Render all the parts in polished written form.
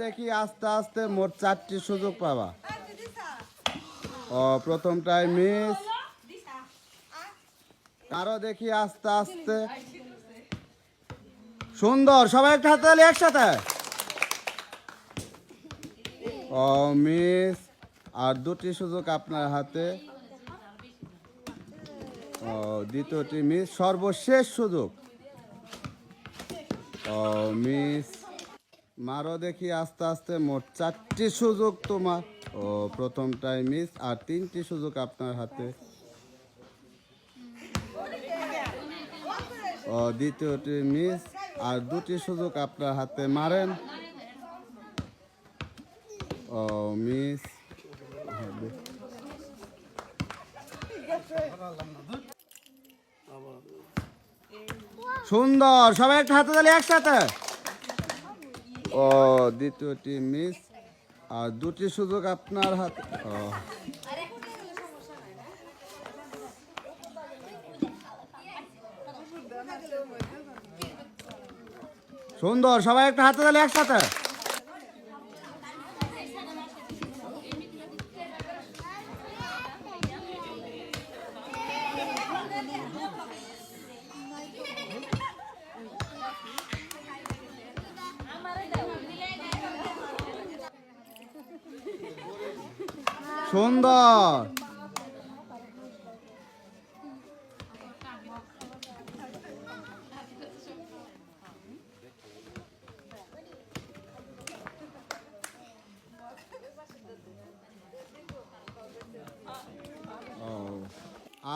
দেখি আস্তে আস্তে মোট 4টি সুযোগ পাবা। প্রথমটাই মিস। আরো দেখি আস্তে আস্তে। সুন্দর, সবাই একটা হাতে তালি একসাথে। মিস। আর 2টি সুযোগ আপনার হাতে। দ্বিতীয়টি মিস, সর্বশেষ সুযোগ। মিস। মারো দেখি আস্তে আস্তে, মোট 4টি সুযোগ তোমার। প্রথমটাই মিস, আর 3টি সুযোগ আপনার হাতে। দ্বিতীয়টি মিস, আর 2টি সুযোগ আপনার হাতে। মারেন। মিস। সুন্দর, সবাই একটা হাতে তালি একসাথে। দ্বিতীয়টি মিস, আর 2টি সুযোগ আপনার হাতে। সুন্দর, সবাই একটা হাতে তালি একসাথে। সুন্দর।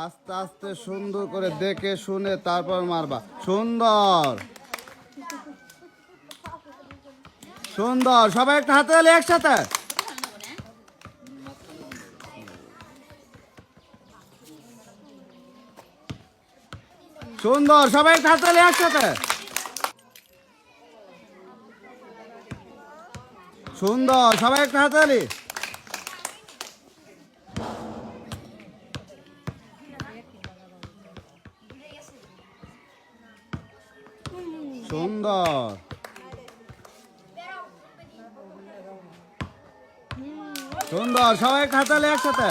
আস্তে আস্তে সুন্দর করে দেখে শুনে তারপর মারবা। সুন্দর সুন্দর, সবাই একটা হাতে তালি একসাথে। সুন্দর, সবাই একটা হাতে তালি একসাথে। সুন্দর, সবাই একটা হাতে তালি। সুন্দর সুন্দর, সবাই একটা হাতে তালি একসাথে।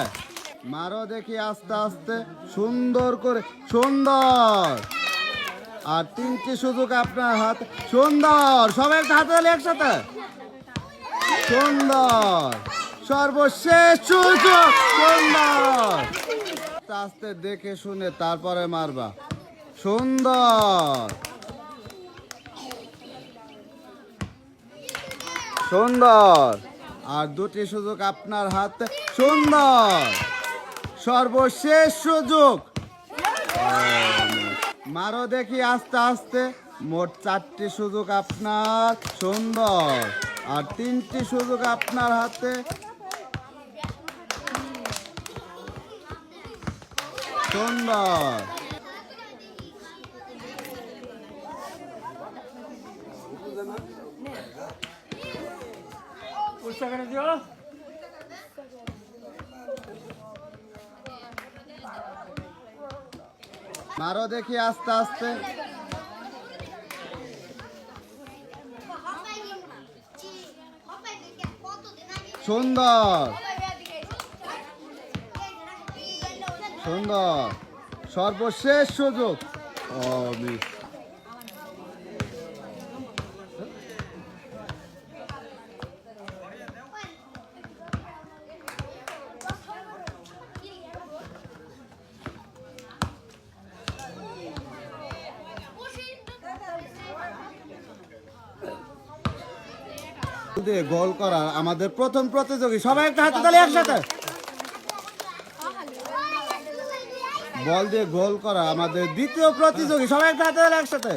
মারো দেখি আস্তে আস্তে, সুন্দর করে। সুন্দর, আর 3টি সুযোগ আপনার হাতে। সুন্দর, সবাই একটা হাতে তালি একসাথে। সুন্দর, সর্বশেষ সুযোগ। সুন্দর, আস্তে আস্তে দেখে শুনে তারপরে মারবা। সুন্দর সুন্দর, আর 2টি সুযোগ আপনার হাতে। সুন্দর, সর্বশেষ সুযোগ। মারো দেখি আস্তে আস্তে, মোট 4টি সুযোগ আপনার। সুন্দর, আর 3টি সুযোগ আপনার হাতে। সুন্দর, মারো দেখি আস্তে আস্তে। সুন্দর সুন্দর, সর্বশেষ সুযোগ। মিস। গোল করা আমাদের প্রথম প্রতিযোগী, সবাই একটা হাতে তালি একসাথে। বল দিয়ে গোল করা আমাদের দ্বিতীয় প্রতিযোগী, সবাই একটা হাতে তালি একসাথে।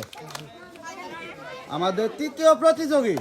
আমাদের তৃতীয় প্রতিযোগী।